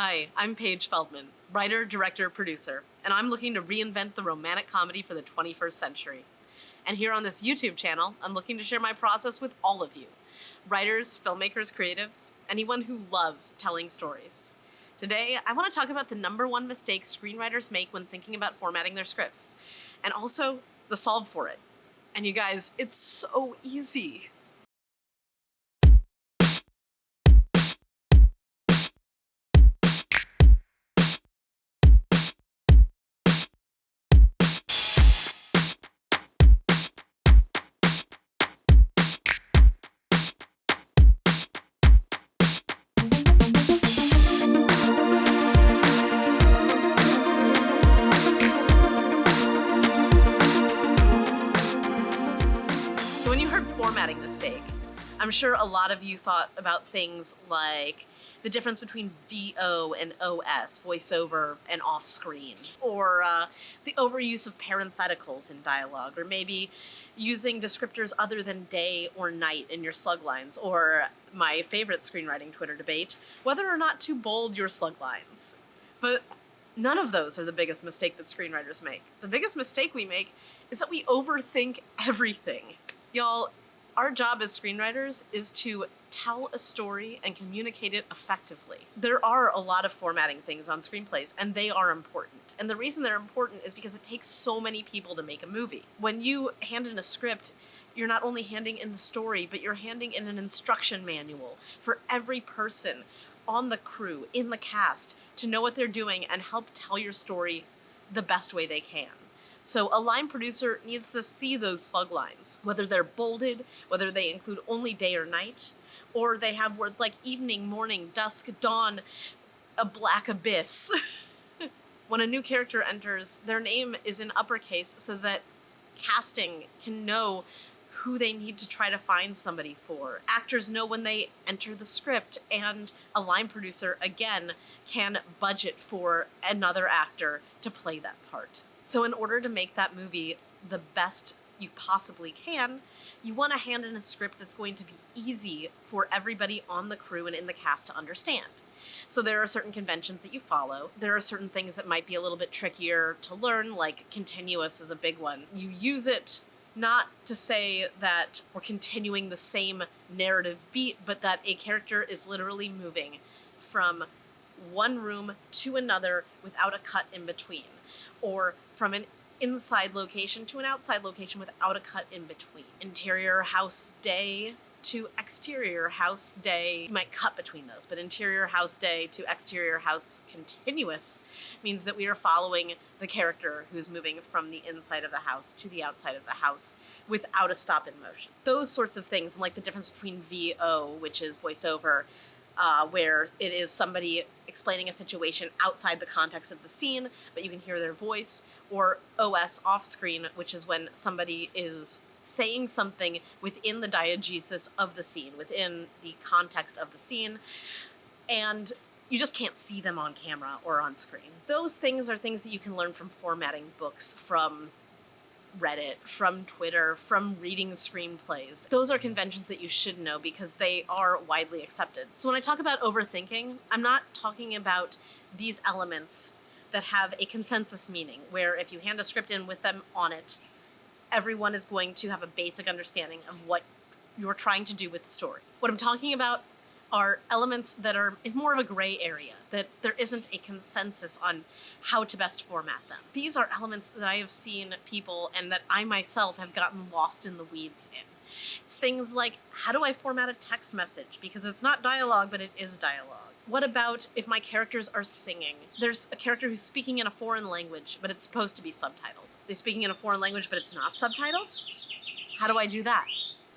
Hi, I'm Paige Feldman, writer, director, producer, and I'm looking to reinvent the romantic comedy for the 21st century. And here on this YouTube channel, I'm looking to share my process with all of you, writers, filmmakers, creatives, anyone who loves telling stories. Today, I want to talk about the #1 mistake screenwriters make when thinking about formatting their scripts, and also the solve for it. And you guys, it's so easy. So when you heard formatting mistake, I'm sure a lot of you thought about things like the difference between VO and OS, voiceover and off-screen, or the overuse of parentheticals in dialogue, or maybe using descriptors other than day or night in your slug lines, or my favorite screenwriting Twitter debate, whether or not to bold your slug lines. But none of those are the biggest mistake that screenwriters make. The biggest mistake we make is that we overthink everything. Y'all, our job as screenwriters is to tell a story and communicate it effectively. There are a lot of formatting things on screenplays, and they are important. And the reason they're important is because it takes so many people to make a movie. When you hand in a script, you're not only handing in the story, but you're handing in an instruction manual for every person on the crew, in the cast, to know what they're doing and help tell your story the best way they can. So a line producer needs to see those slug lines, whether they're bolded, whether they include only day or night, or they have words like evening, morning, dusk, dawn, a black abyss. When a new character enters, their name is in uppercase so that casting can know who they need to try to find somebody for. Actors know when they enter the script, and a line producer, again, can budget for another actor to play that part. So in order to make that movie the best you possibly can, you want to hand in a script that's going to be easy for everybody on the crew and in the cast to understand. So there are certain conventions that you follow. There are certain things that might be a little bit trickier to learn, like continuous is a big one. You use it not to say that we're continuing the same narrative beat, but that a character is literally moving from one room to another without a cut in between, or from an inside location to an outside location without a cut in between. Interior house day to exterior house day. You might cut between those, but interior house day to exterior house continuous means that we are following the character who's moving from the inside of the house to the outside of the house without a stop in motion. Those sorts of things, and like the difference between VO, which is voiceover, where it is somebody explaining a situation outside the context of the scene, but you can hear their voice, or OS, off-screen, which is when somebody is saying something within the diegesis of the scene, within the context of the scene, and you just can't see them on camera or on screen. Those things are things that you can learn from formatting books, from Reddit, from Twitter, from reading screenplays. Those are conventions that you should know because they are widely accepted. So when I talk about overthinking, I'm not talking about these elements that have a consensus meaning, where if you hand a script in with them on it, everyone is going to have a basic understanding of what you're trying to do with the story. What I'm talking about are elements that are in more of a gray area, that there isn't a consensus on how to best format them. These are elements that I have seen people, and that I myself have gotten lost in the weeds in. It's things like, how do I format a text message? Because it's not dialogue, but it is dialogue. What about if my characters are singing? There's a character who's speaking in a foreign language, but it's supposed to be subtitled. They're speaking in a foreign language, but it's not subtitled? How do I do that?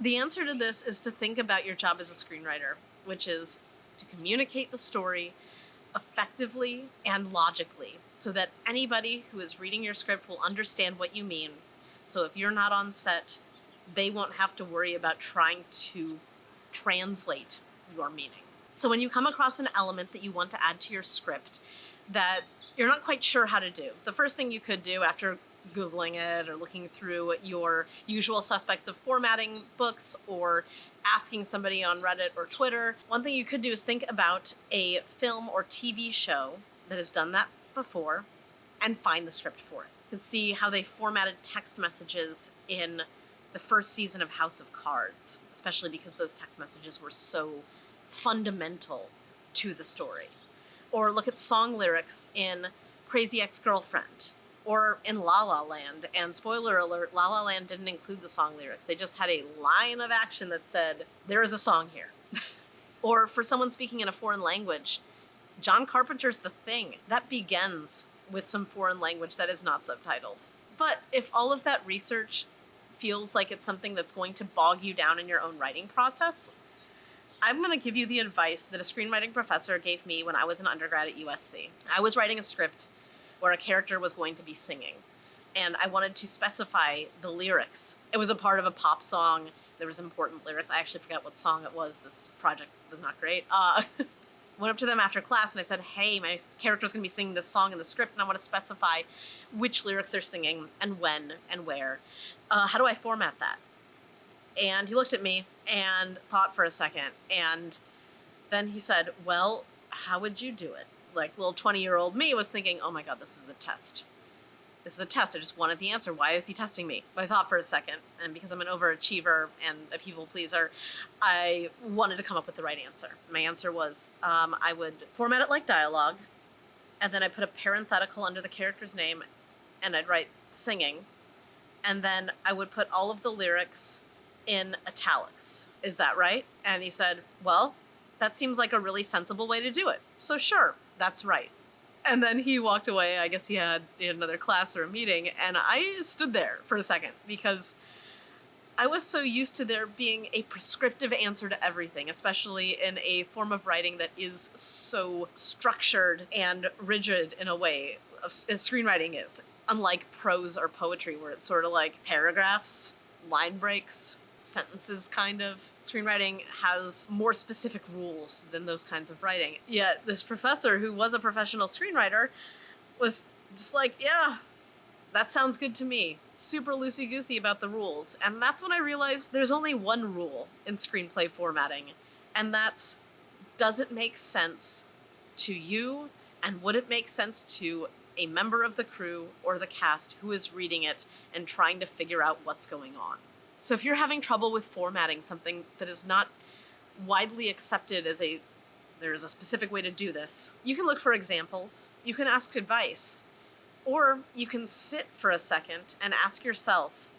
The answer to this is to think about your job as a screenwriter, which is to communicate the story effectively and logically so that anybody who is reading your script will understand what you mean. So if you're not on set, they won't have to worry about trying to translate your meaning. So when you come across an element that you want to add to your script that you're not quite sure how to do, the first thing you could do after Googling it or looking through your usual suspects of formatting books or asking somebody on Reddit or Twitter. One thing you could do is think about a film or TV show that has done that before and find the script for it. You can see how they formatted text messages in the first season of House of Cards, especially because those text messages were so fundamental to the story. Or look at song lyrics in Crazy Ex-Girlfriend or in La La Land. And spoiler alert, La La Land didn't include the song lyrics. They just had a line of action that said, there is a song here. Or for someone speaking in a foreign language, John Carpenter's The Thing, that begins with some foreign language that is not subtitled. But if all of that research feels like it's something that's going to bog you down in your own writing process, I'm going to give you the advice that a screenwriting professor gave me when I was an undergrad at USC. I was writing a script where a character was going to be singing, and I wanted to specify the lyrics. It was a part of a pop song. There was important lyrics. I actually forgot what song it was. This project was not great. Went up to them after class and I said, hey, my character's going to be singing this song in the script, and I want to specify which lyrics they're singing and when and where. How do I format that? And he looked at me and thought for a second, and then he said, well, how would you do it? Like, little 20-year-old me was thinking, oh my God, this is a test. This is a test. I just wanted the answer. Why is he testing me? But I thought for a second, and because I'm an overachiever and a people pleaser, I wanted to come up with the right answer. My answer was, I would format it like dialogue, and then I put a parenthetical under the character's name, and I'd write singing, and then I would put all of the lyrics in italics. Is that right? And he said, well, that seems like a really sensible way to do it. So sure, that's right. And then he walked away. I guess he had another class or a meeting, and I stood there for a second because I was so used to there being a prescriptive answer to everything, especially in a form of writing that is so structured and rigid in a way, as screenwriting is, unlike prose or poetry where it's sort of like paragraphs, line breaks, sentences, kind of. Screenwriting has more specific rules than those kinds of writing. Yet this professor, who was a professional screenwriter, was just like, yeah, that sounds good to me. Super loosey-goosey about the rules. And that's when I realized there's only one rule in screenplay formatting, and that's, does it make sense to you, and would it make sense to a member of the crew or the cast who is reading it and trying to figure out what's going on? So if you're having trouble with formatting something that is not widely accepted as there's a specific way to do this, you can look for examples, you can ask advice, or you can sit for a second and ask yourself,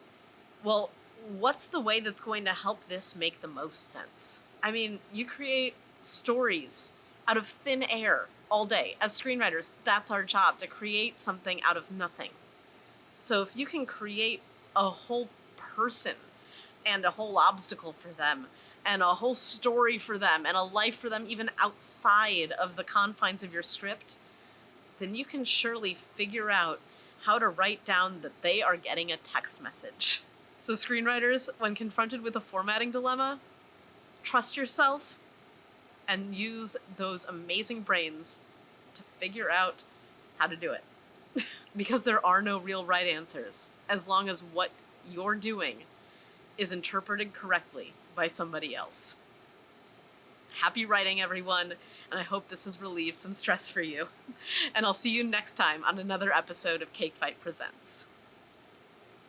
well, what's the way that's going to help this make the most sense? I mean, you create stories out of thin air all day. As screenwriters, that's our job, to create something out of nothing. So if you can create a whole person and a whole obstacle for them and a whole story for them and a life for them even outside of the confines of your script, then you can surely figure out how to write down that they are getting a text message. So screenwriters, when confronted with a formatting dilemma, trust yourself and use those amazing brains to figure out how to do it. Because there are no real right answers, as long as what you're doing is interpreted correctly by somebody else. Happy writing, everyone, and I hope this has relieved some stress for you. And I'll see you next time on another episode of Cake Fight Presents.